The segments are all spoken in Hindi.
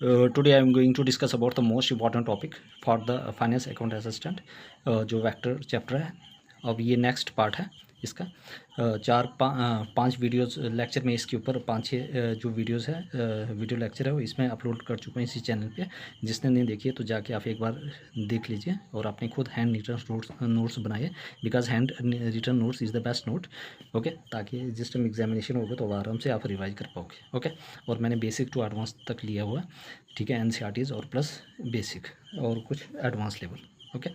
Today I am going to discuss about the most important topic for the finance account assistant जो वेक्टर चैप्टर है। अब ये नेक्स्ट पार्ट है इसका। पांच वीडियोस लेक्चर में इसके ऊपर 5-6 जो वीडियोस है वीडियो लेक्चर है वो इसमें अपलोड कर चुका हूँ इसी चैनल पे। जिसने नहीं देखी है तो जाके आप एक बार देख लीजिए और अपने खुद हैंड रिटन नोट्स बनाइए, because handwritten notes is the best note. Okay, ताकि जिस टाइम एग्जामिनेशन होगा तो आराम से आप रिवाइज कर पाओगे। ओके, और मैंने बेसिक टू एडवांस तक लिया हुआ है, ठीक है, एनसीईआरटीज़ और प्लस बेसिक और कुछ एडवांस लेवल। ओके,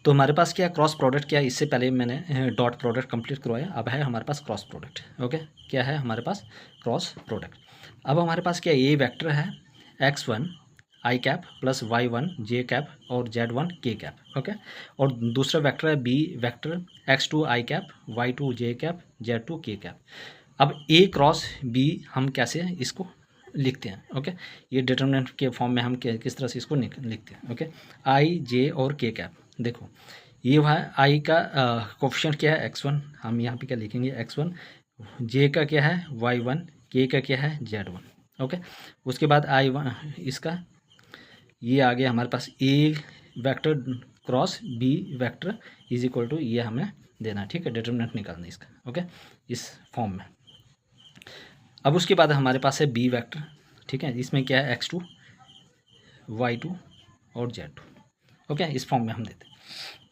तो हमारे पास क्या क्रॉस प्रोडक्ट, क्या इससे पहले मैंने डॉट प्रोडक्ट कंप्लीट करवाया, अब है हमारे पास क्रॉस प्रोडक्ट। ओके, क्या है हमारे पास क्रॉस प्रोडक्ट। अब हमारे पास क्या ये वेक्टर है x1 आई कैप प्लस y1 जे कैप और z1 के कैप। ओके, और दूसरा वेक्टर है बी वेक्टर x2 आई कैप y2 जे कैप z2 के कैप। अब ए क्रॉस बी हम कैसे इसको लिखते हैं। ओके, ये डिटर्मिनेंट के फॉर्म में हम किस तरह से इसको लिखते हैं। ओके, आई जे और के कैप। देखो ये वह आई का कोफिशिएंट क्या है x1, हम यहाँ पे क्या लिखेंगे x1, जे का क्या है y1, के का क्या है z1। ओके, उसके बाद I1 इसका ये आ गया हमारे पास A vector cross B vector is equal to ये हमें देना है, ठीक है, डिटर्मिनेंट निकालना इसका। ओके, इस फॉर्म में। अब उसके बाद हमारे पास है बी वेक्टर, ठीक है, इसमें क्या है x2 y2 और z2। ओके, इस फॉर्म में हम देते हैं।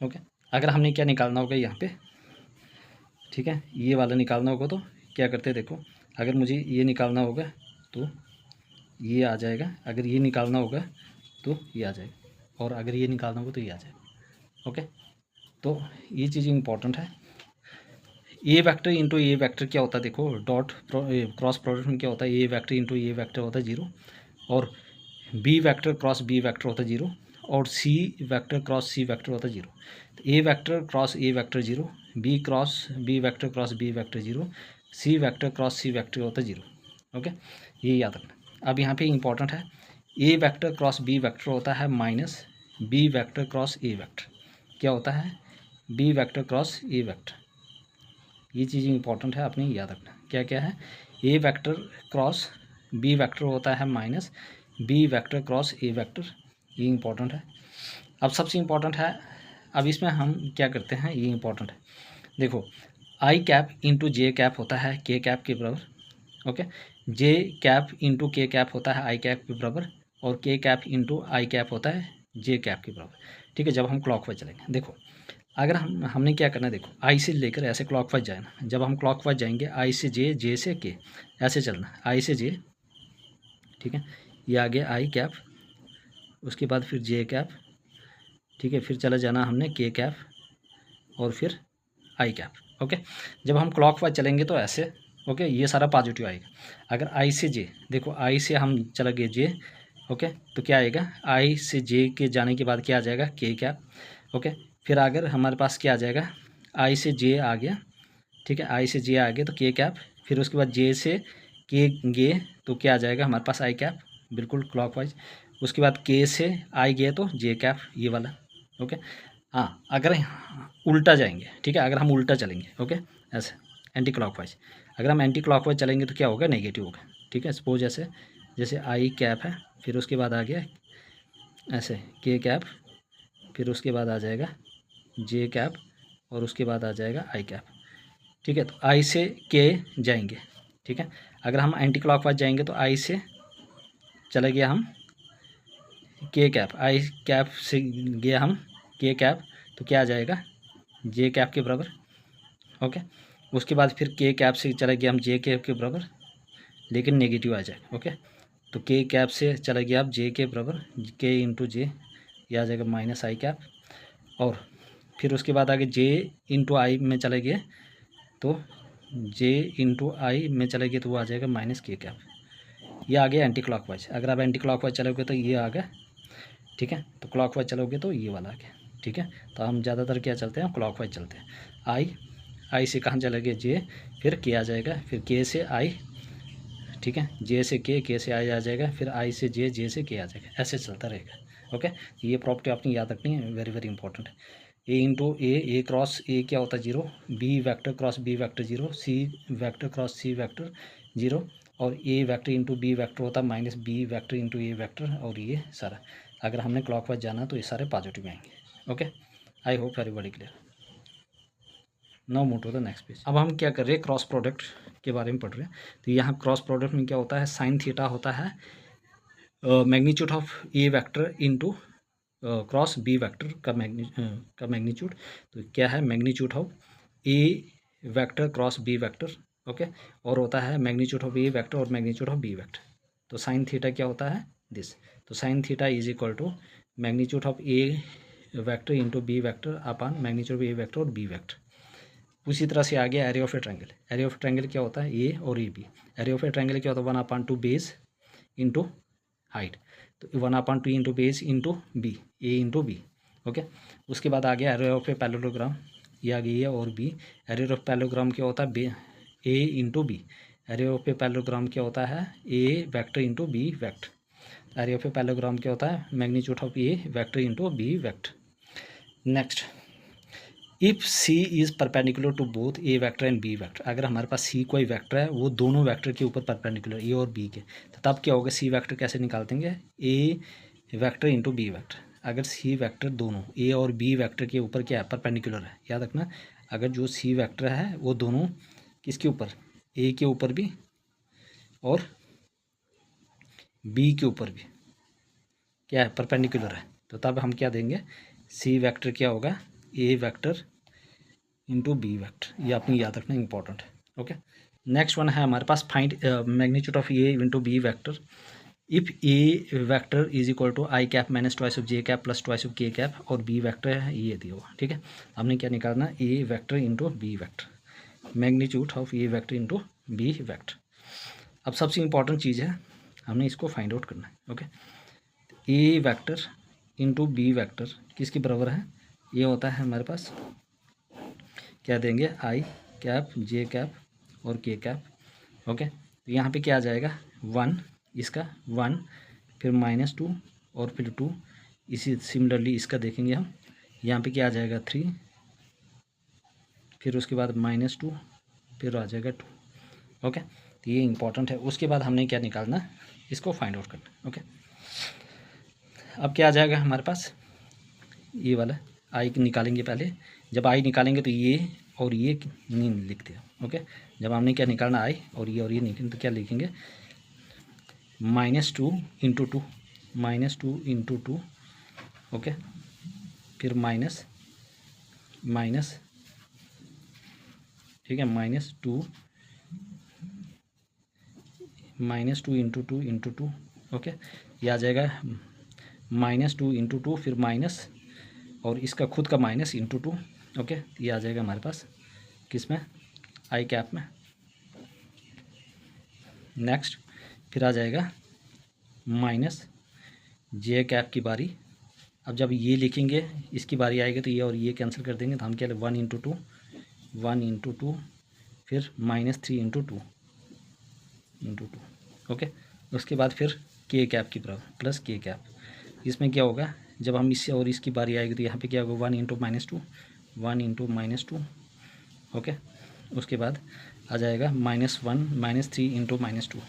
ओके, अगर हमने क्या निकालना होगा यहाँ पे, ठीक है, ये वाला निकालना होगा तो क्या करते हैं, देखो अगर मुझे ये निकालना होगा तो ये आ जाएगा, अगर ये निकालना होगा तो ये आ जाएगा, और अगर ये निकालना होगा तो ये आ जाएगा। ओके, तो ये चीज़ इंपॉर्टेंट है। A vector into A vector क्या होता है, देखो डॉट क्रॉस प्रोडक्ट में क्या होता है, A vector into A vector होता है 0, और B vector cross B vector होता है 0, और C vector cross C vector होता है 0। तो A vector cross A vector 0, B cross B vector cross B vector 0, C vector cross C vector होता है 0। ओके, ये याद रखना। अब यहाँ पे इंपॉर्टेंट है, A vector cross B vector होता है minus B vector cross A vector, क्या होता है B vector cross A vector. ये चीज़ इंपॉर्टेंट है, आपने याद रखना क्या क्या है। A vector cross B vector होता है minus B vector cross A vector, ये इंपॉर्टेंट है। अब सबसे इंपॉर्टेंट है, अब इसमें हम क्या करते हैं, ये इंपॉर्टेंट है। देखो आई कैप इंटू जे कैप होता है के कैप के बराबर। ओके, जे कैप इंटू के कैप होता है आई कैप के बराबर, और के कैप इंटू आई कैप होता है जे कैप के बराबर, ठीक है, जब हम क्लॉकवाइज चलेंगे। देखो अगर हमने क्या करना है, देखो आई से लेकर ऐसे क्लॉकवाइज जाना, जब हम क्लॉकवाइज जाएंगे आई से जे, जे से के, ऐसे चलना, आई से जे, ठीक है, ये आ गया आई कैप, उसके बाद फिर जे कैप, ठीक है, फिर चला जाना हमने के कैप और फिर आई कैप। ओके, जब हम क्लॉकवाइज चलेंगे तो ऐसे, ओके, ये सारा पॉजिटिव आएगा। अगर आई से जे, देखो आई से हम चला गए जे, ओके, तो क्या आएगा आई से जे के जाने के बाद क्या आ जाएगा के कैप। ओके, फिर अगर हमारे पास क्या आ जाएगा आई से जे आ गया, ठीक है, आई से जे आ गया तो के कैप, फिर उसके बाद जे से के गे तो क्या आ जाएगा हमारे पास आई कैप, बिल्कुल क्लॉकवाइज। उसके बाद के से आई गए तो जे कैप, ये वाला। ओके, हाँ अगर उल्टा जाएंगे, ठीक है, अगर हम उल्टा चलेंगे, ओके, ऐसे एंटी क्लॉकवाइज, अगर हम एंटी क्लॉकवाइज चलेंगे तो क्या होगा नेगेटिव होगा, ठीक है। सपोज ऐसे जैसे आई कैप है, फिर उसके बाद आ गया ऐसे के कैप, फिर उसके बाद आ जाएगा जे कैप, और उसके बाद आ जाएगा आई कैप, ठीक है। तो आई से के जाएंगे, ठीक है, अगर हम एंटी क्लॉकवाइज जाएंगे तो आई से चले गया हम के कैप, आई कैप से गया हम के कैप, तो क्या आ जाएगा जे कैप के बराबर। ओके, उसके बाद फिर के कैप से चले गया हम जे कैप के बराबर, लेकिन नेगेटिव आ जाएगा। ओके, तो के कैप से चले गया आप जे के बराबर, के इंटू जे, ये आ जाएगा माइनस आई कैप, और फिर उसके बाद आगे जे इंटू आई में चले गए तो जे इंटू आई में चले गए तो वो आ जाएगा माइनस के कैप, ये आ गया एंटी क्लॉकवाइज। अगर आप एंटी क्लॉकवाइज चलोगे तो ये आ गया, ठीक है, तो क्लॉकवाइज चलोगे तो ये वाला आ गया, ठीक है। तो हम ज़्यादातर क्या चलते हैं, क्लॉकवाइज चलते हैं। आई से कहाँ चले गए जे, फिर के आ जाएगा, फिर के से आई, ठीक है, जे से के से आई आ जाएगा, फिर आई से जे से के आ जाएगा, ऐसे चलता रहेगा। ओके, ये प्रॉपर्टी आपने याद रखनी है, वेरी वेरी इंपॉर्टेंट है। ए इंटू ए क्रॉस ए क्या होता है 0, B vector cross B vector 0, C vector cross C vector 0, और A vector into B vector होता है minus B vector into A vector, और ये सारा अगर हमने क्लॉकवाइज जाना तो ये सारे पॉजिटिव आएंगे। Okay, I hope everybody clear. Now move to the next page. अब हम क्या कर रहे हैं, क्रॉस प्रोडक्ट के बारे में पढ़ रहे हैं। तो यहाँ क्रॉस प्रोडक्ट में क्या होता है, साइन थीटा होता है magnitude of A vector into cross B vector का मैग्नीट्यूड। तो क्या है, magnitude of A vector cross B vector. Okay, और होता है मैग्नीट्यूड ऑफ ए वेक्टर और मैग्नीट्यूड ऑफ बी वेक्टर। तो साइन थीटा क्या होता है, दिस। तो sine theta is equal to magnitude of A vector into B vector upon magnitude of A vector और बी वेक्टर। उसी तरह से आगे area of a triangle. Area of triangle क्या होता है, ए और A B. Area of a triangle क्या होता है, 1/2 बेस इंटू हाइट। तो 1/2 into base into B, A into B. Okay, उसके बाद आ गया एरिया ऑफ ए पैरेललोग्राम, ये आ गई है, और बी। एरिया ऑफ पैरेललोग्राम क्या होता है, A into B. Area of a parallelogram क्या होता है, A vector into B vector. Area of a parallelogram क्या होता है, magnitude of A vector into B vector. Next, if C is perpendicular to both A vector and B vector. अगर हमारे पास सी कोई वेक्टर है, वो दोनों वेक्टर के ऊपर परपेंडिकुलर, ए और बी के, तो तब क्या होगा, सी वेक्टर कैसे निकालते हैं, ए वेक्टर इंटू बी वेक्टर। अगर सी वेक्टर दोनों ए और बी वेक्टर के ऊपर क्या है, परपेंडिकुलर है। याद रखना, अगर जो सी वेक्टर है वो दोनों किसके ऊपर, ए के ऊपर भी और बी के ऊपर भी क्या है, परपेंडिकुलर है, तो तब हम क्या देंगे, सी वेक्टर क्या होगा, ए वेक्टर इंटू बी वेक्टर। ये आपने याद रखना, इंपॉर्टेंट है। ओके, नेक्स्ट वन है हमारे पास, find magnitude of A into B vector if A vector is equal to I cap minus twice of J cap plus twice of K cap, और बी वेक्टर है ये दिया हुआ। ठीक है, हमने क्या निकालना, A vector into B vector, magnitude of A vector into B vector. अब सबसे इंपॉर्टेंट चीज़ है, हमने इसको फाइंड आउट करना है। ओके, ए वेक्टर इंटू बी वेक्टर किसके बराबर है, ये होता है हमारे पास, क्या देंगे, आई कैप जे कैप और के कैप। ओके, तो यहाँ पे क्या आ जाएगा, 1, इसका 1, फिर -2 और फिर 2। इसी सिमिलरली इसका देखेंगे हम, यहाँ पे क्या आ जाएगा, 3, फिर उसके बाद -2, फिर आ जाएगा 2। ओके, तो ये इंपॉर्टेंट है। उसके बाद हमने क्या निकालना, इसको फाइंड आउट करना। ओके, अब क्या आ जाएगा हमारे पास, ये वाला आई निकालेंगे पहले। जब आई निकालेंगे तो ये और ये नहीं लिखते। ओके, जब हमने क्या निकालना, आई और ये निकालेंगे तो क्या लिखेंगे, -2 इंटू 2, -2 इंटू 2। ओके, फिर माइनस, ठीक है, -2 इंटू 2 इंटू 2। ओके, ये आ जाएगा -2 इंटू 2, फिर माइनस और इसका खुद का माइनस इंटू 2। ओके, ये आ जाएगा हमारे पास किस में, आई कैप में। नेक्स्ट, फिर आ जाएगा माइनस जे कैप की बारी। अब जब ये लिखेंगे, इसकी बारी आएगी तो ये और ये कैंसिल कर देंगे, तो हम क्या, 1 इंटू 2, 1 इंटू 2, फिर -3 इंटू 2 इंटू 2। ओके, उसके बाद फिर के कैप की बराबर प्लस के कैप। इसमें क्या होगा, जब हम इससे और इसकी बारी आएगी तो यहाँ पे क्या होगा, 1 इंटू -2, 1 इंटू -2। ओके, उसके बाद आ जाएगा -1, -3 इंटू -2,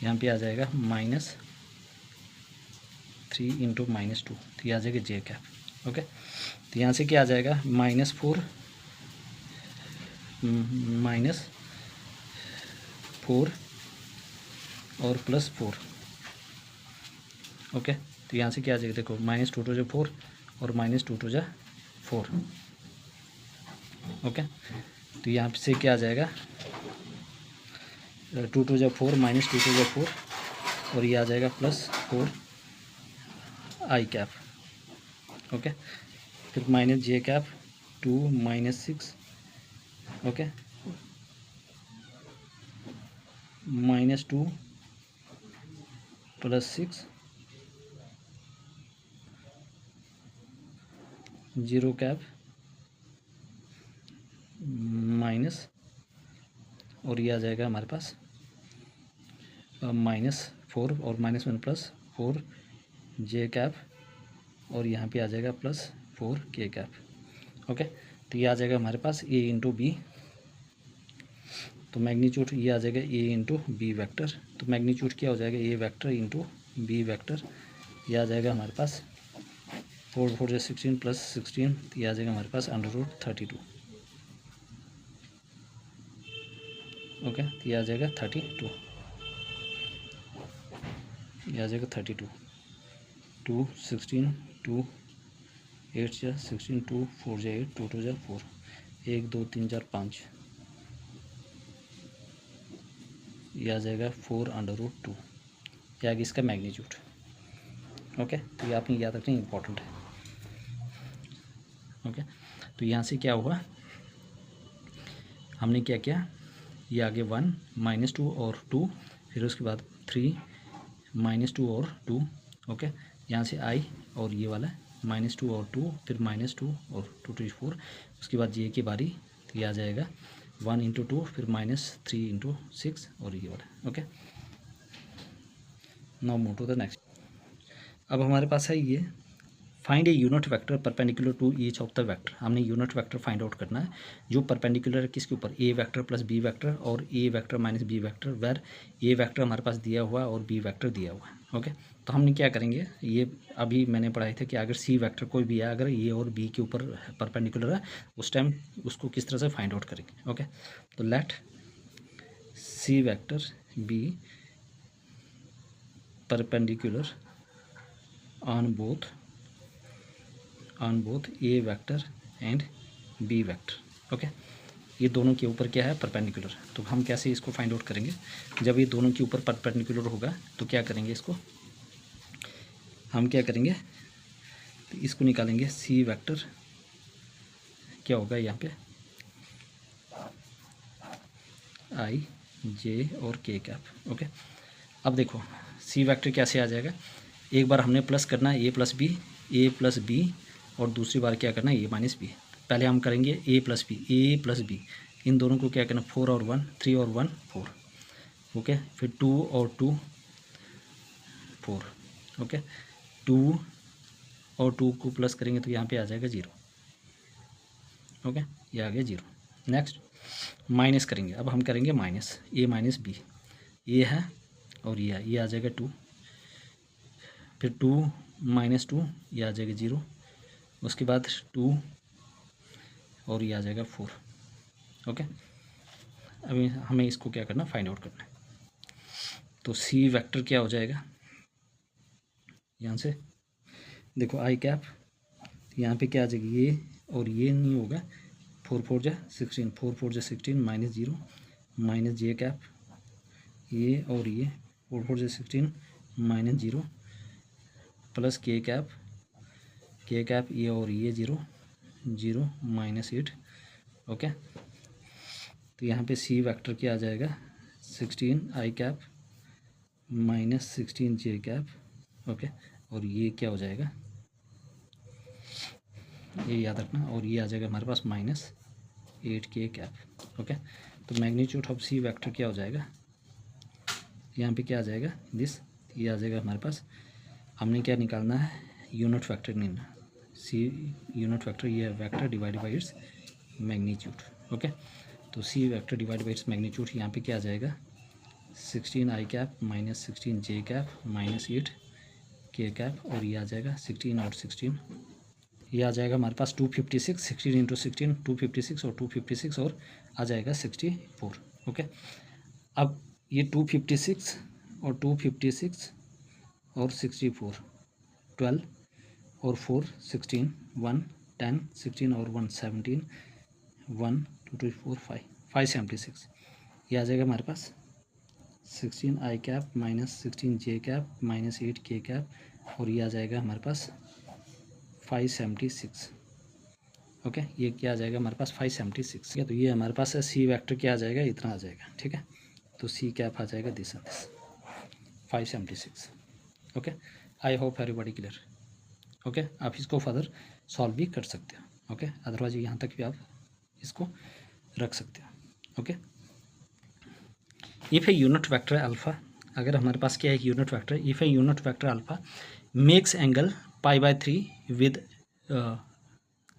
यहाँ पे आ जाएगा -3 इंटू -2, तो ये आ जाएगा जे कैप। ओके, तो यहाँ से क्या आ जाएगा, -4 और +4। ओके, तो यहाँ से क्या आ जाएगा, देखो, -2 टू 4 और -2 टू 4। ओके, तो यहाँ से क्या आ जाएगा, 2 टू 4, -2 टू 4, और ये आ जाएगा +4 आई कैप। ओके, फिर -जे कैप 2 -6। ओके, -2 +6 0 कैप माइनस, और ये आ जाएगा हमारे पास -4 और -1 +4 जे कैप, और यहाँ पे आ जाएगा +4 के कैप। ओके, तो ये आ जाएगा हमारे पास ए इंटू बी तो मैग्नीट्यूड ये आ जाएगा ए इंटू बी वैक्टर। तो मैग्नीट्यूड क्या हो जाएगा, ए वैक्टर इंटू बी वैक्टर। ये आ जाएगा हमारे पास 4 4 जो 16 प्लस 16, ये आ जाएगा हमारे पास √32। ओके, तो ये आ जाएगा 32, ये आ जाएगा 32। 2 16 2 8 जा 16 2 4 जा 8 2 2 जा 4 1 2 3 4 5, ये आ जाएगा 4√2। ये आ गया इसका मैग्नीट्यूड। ओके, तो ये आपने याद रखना इम्पोर्टेंट है। ओके, तो यहाँ से क्या हुआ, हमने क्या किया, ये आगे 1 -2 और 2, फिर उसके बाद 3 -2 और 2। ओके, यहाँ से आई और ये वाला -2 और 2, फिर -2 और 2 to 4। उसके बाद ये की बारी, तो ये आ जाएगा 1 × 2, फिर -3 × 6 और ये वाला। Okay, now move to the next. अब हमारे पास है ये find a unit vector perpendicular to each of the vector. हमने यूनिट वेक्टर फाइंड आउट करना है जो परपेंडिकुलर है किसके ऊपर, A vector plus B vector और A vector minus B vector, where A vector हमारे पास दिया हुआ है और बी वेक्टर दिया हुआ है। ओके, तो हमने क्या करेंगे, ये अभी मैंने पढ़ाई थे कि अगर सी वेक्टर कोई भी है, अगर ए और बी के ऊपर परपेंडिकुलर है, उस टाइम उसको किस तरह से फाइंड आउट करेंगे। ओके, तो let C vector B perpendicular on both A vector and B vector. Okay, ये दोनों के ऊपर क्या है, परपेंडिकुलर। तो हम कैसे इसको फाइंड आउट करेंगे, जब ये दोनों के ऊपर परपेंडिकुलर होगा तो क्या करेंगे, इसको हम क्या करेंगे, तो इसको निकालेंगे। सी वेक्टर क्या होगा यहाँ पे, आई जे और के कैप। ओके, अब देखो सी वेक्टर कैसे आ जाएगा, एक बार हमने प्लस करना है ए प्लस बी और दूसरी बार क्या करना है, ए माइनस बी। पहले हम करेंगे ए प्लस बी, इन दोनों को क्या करना, 4 और 1 3 और 1 4। ओके, फिर 2 और 2 4। ओके, 2 और 2 को प्लस करेंगे तो यहाँ पे आ जाएगा 0। ओके, ये आ गया 0। नेक्स्ट माइनस करेंगे, अब हम करेंगे माइनस ए माइनस बी, ये है और ये है, ये आ जाएगा 2, फिर 2 - 2 ये आ जाएगा 0, उसके बाद 2 और ये आ जाएगा 4। ओके, अभी हमें इसको क्या करना, फाइंड आउट करना है। तो सी वेक्टर क्या हो जाएगा, यहाँ से देखो आई कैप, यहाँ पे क्या आ जाएगी, ये और ये नहीं होगा, 4 4 जा 16 4 4 जा 16 -0 माइनस जे कैप, ये और ये 4 4 जा 16 -0 प्लस के कैप ये और ये 0 0 -8। ओके, तो यहाँ पे सी वेक्टर क्या आ जाएगा, 16 आई कैप -16 जे कैप। ओके, और ये क्या हो जाएगा, ये याद रखना, और ये आ जाएगा हमारे पास -8 के कैप। ओके, तो मैग्नीट्यूड ऑफ सी वेक्टर क्या हो जाएगा, यहाँ पे क्या आ जाएगा, दिस, ये आ जाएगा हमारे पास, हमने क्या निकालना है, यूनिट वेक्टर निकालना, सी यूनिट वेक्टर, ये vector divide by its magnitude. Okay, तो C vector divide by its magnitude, यहाँ पे क्या आ जाएगा, 16 आई कैप -16 जे कैप -8 के कैप, और ये आ जाएगा 16 और 16, ये आ जाएगा हमारे पास 256, 16 × 16 256 और 256 और आ जाएगा 64। ओके, अब ये 256 और 256 और 64, 12 और 4 16 1 10 16 और 1 17 1 2 2 4 5 576, ये आ जाएगा हमारे पास 16 आई कैप -16 जे कैप -8 के कैप, और ये आ जाएगा हमारे पास 576। ओके, ये क्या आ जाएगा हमारे पास 576। ठीक है, तो ये हमारे पास है सी वेक्टर क्या आ जाएगा, इतना आ जाएगा। ठीक है, तो सी कैप आ जाएगा this 576। Okay, I hope everybody clear. Okay, आप इसको फर्दर सॉल्व भी कर सकते हो। ओके, अदरवाइज यहाँ तक भी आप इसको रख सकते हो। Okay, if a unit vector alpha, अगर हमारे पास क्या है, unit vector, if a unit vector alpha makes angle π/3 with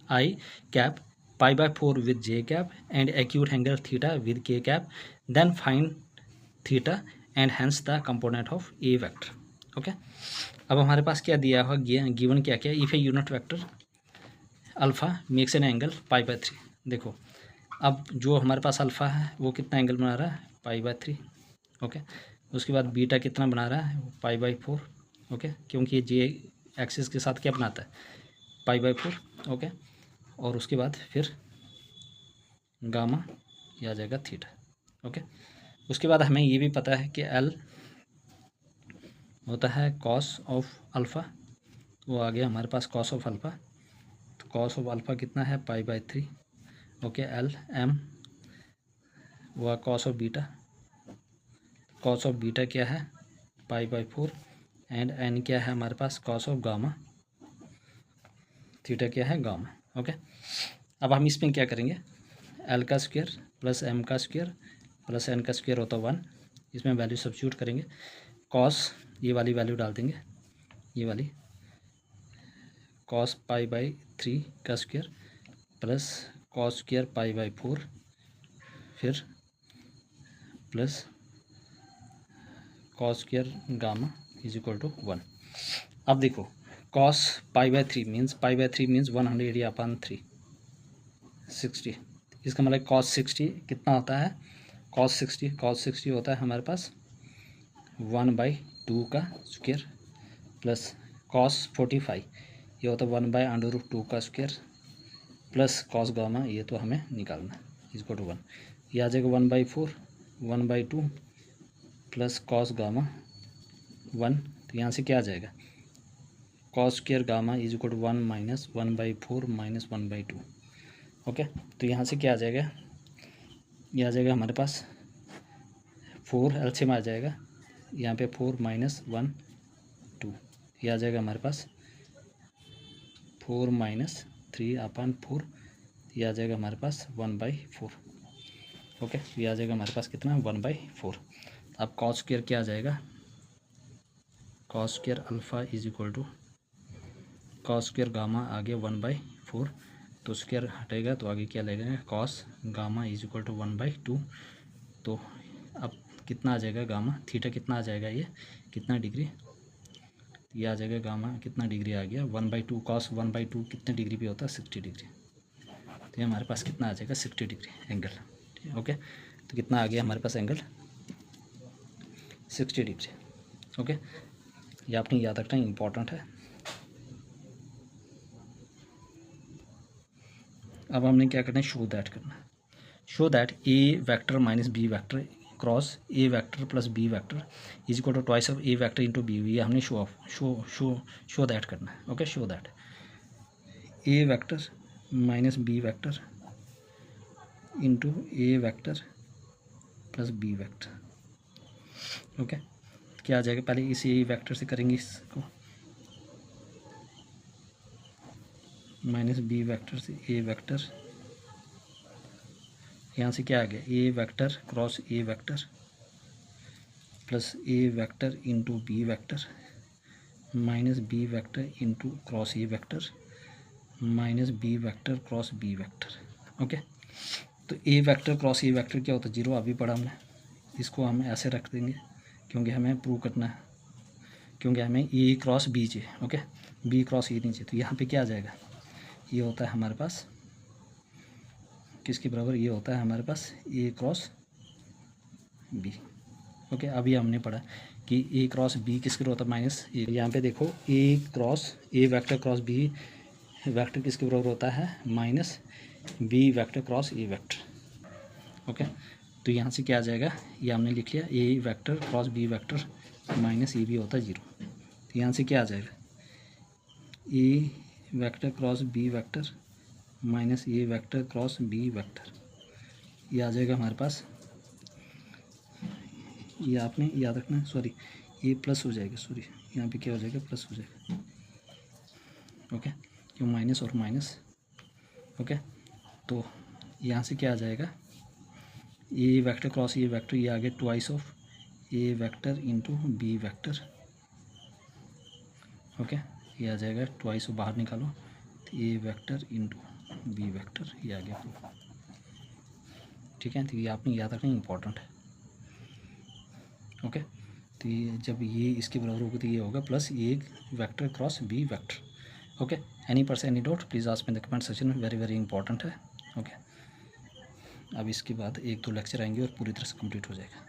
I cap pi by 4 with J cap and acute angle theta with K cap, then find theta and hence the component of A vector. Okay, अब हमारे पास क्या दिया हुआ, गिवन क्या क्या, if a unit vector alpha makes an angle pi by 3। देखो अब जो हमारे पास अल्फ़ा है वो कितना एंगल बना रहा है, पाई बाय 3। ओके, उसके बाद बीटा कितना बना रहा है, पाई बाय 4। ओके, क्योंकि ये जे एक्सिस के साथ क्या बनाता है, पाई बाय 4। ओके, और उसके बाद फिर गामा ये आ जाएगा थीटा। ओके, उसके बाद हमें ये भी पता है कि एल होता है कॉस ऑफ अल्फ़ा, वो आ गया हमारे पास कॉस ऑफ अल्फ़ा। तो कॉस ऑफ अल्फ़ा कितना है, pi by 3। Okay, L M वो cos of beta, cos of beta क्या है, पाई बाय 4, एंड एन क्या है हमारे पास, कॉस ऑफ गामा, थीटा क्या है, गामा। ओके, अब हम इसमें क्या करेंगे, एल का स्क्वायर प्लस एम का स्क्वायर प्लस एन का स्क्वायर होता है 1, इसमें वैल्यू सब्स्टिट्यूट करेंगे, कॉस ये वाली वैल्यू डाल देंगे, ये वाली कॉस पाई बाय 3 का square plus cos square pi by 4, फिर plus cos square gamma is equal to 1। अब देखो cos pi by 3 means, pi by 3 means 180/3 60, इसका मतलब कॉस 60 कितना होता है, कॉस 60 होता है हमारे पास 1/2 का स्क्वायर प्लस कॉस 45 ये होता है 1/√2 का स्क्वायर प्लस कॉस गामा, ये तो हमें निकालना है, इक्वल टू 1। ये आ जाएगा 1/4 1/2 प्लस कॉस गामा 1, तो यहाँ से क्या आ जाएगा, cos square gamma is equal to 1 minus 1/4 minus 1/2। Okay, तो यहाँ से क्या आ जाएगा, ये आ जाएगा हमारे पास 4 एलसीएम आ जाएगा, यहाँ पे 4 माइनस 1 2, ये आ जाएगा हमारे पास 4 माइनस 3/4, ये आ जाएगा हमारे पास 1/4। ओके, ये आ जाएगा हमारे पास कितना, 1/4। अब कॉस स्क्वायर क्या आ जाएगा, cos square alpha is equal to cos square gamma आ गया 1/4, तो स्क्वायर हटेगा तो आगे क्या लगेगा, cos gamma is equal to 1/2। तो अब कितना आ जाएगा गामा, थीटा कितना आ जाएगा, ये कितना डिग्री, ये आ जाएगा गामा कितना डिग्री आ गया 1/2, कॉस 1/2 कितने डिग्री पे होता है, 60 डिग्री। तो ये हमारे पास कितना आ जाएगा, 60 डिग्री एंगल। ओके, तो कितना आ गया हमारे पास एंगल, 60 डिग्री। ओके, ये आपने याद रखना इम्पॉर्टेंट है। अब हमने क्या करना है, शो दैट करना है, show that A vector minus B vector cross A vector plus B vector is equal to twice of A vector into B, ये हमने शो दैट करना है। Okay, show that A vector minus B vector into A vector plus B vector. Okay, क्या आ जाएगा, पहले इस ए वेक्टर से करेंगे इसको, माइनस बी वेक्टर से ए वेक्टर, यहाँ से क्या आ गया, A vector cross A vector plus A vector into B vector minus B vector into cross A vector minus B vector cross B vector. Okay, तो A vector cross A vector क्या होता है, 0 अभी पढ़ा हमने, इसको हम ऐसे रख देंगे क्योंकि हमें प्रूव करना है, क्योंकि हमें ए क्रॉस बी चाहिए। ओके, बी क्रॉस ए नहीं चाहिए, तो यहाँ पे क्या आ जाएगा, ये होता है हमारे पास किसके बराबर, ये होता है हमारे पास ए क्रॉस बी। ओके, अभी हमने पढ़ा कि ए क्रॉस बी किसके बराबर होता है, माइनस ए। यहाँ पे देखो A cross A vector cross B vector किसके बराबर होता है, minus B vector cross A vector. Okay, तो यहाँ से क्या आ जाएगा, ये हमने लिख लिया, A vector cross B vector minus A B होता है 0। तो यहाँ से क्या आ जाएगा, A vector cross B vector minus A vector cross B vector, ये आ जाएगा हमारे पास, ये आपने याद रखना है, सॉरी ये प्लस हो जाएगा, सॉरी यहाँ पे क्या हो जाएगा, प्लस हो जाएगा। ओके, क्यों, माइनस और माइनस। ओके, तो यहाँ से क्या आ जाएगा, A vector cross A vector, ये आ गया twice of A vector into B vector. Okay, ये आ जाएगा ट्वाइस ऑफ, बाहर निकालो, तो A vector into B vector, ये आ गया प्रूफ। ठीक है, तो ये आपने याद रखना इंपॉर्टेंट है। ओके, तो ये जब ये इसके बराबर होगा तो ये होगा plus A vector cross B vector. Okay, any person any doubt please ask in the comment section में, वेरी वेरी इंपॉर्टेंट है। ओके, अब इसके बाद 1-2 लेक्चर आएंगे और पूरी तरह से कंप्लीट हो जाएगा।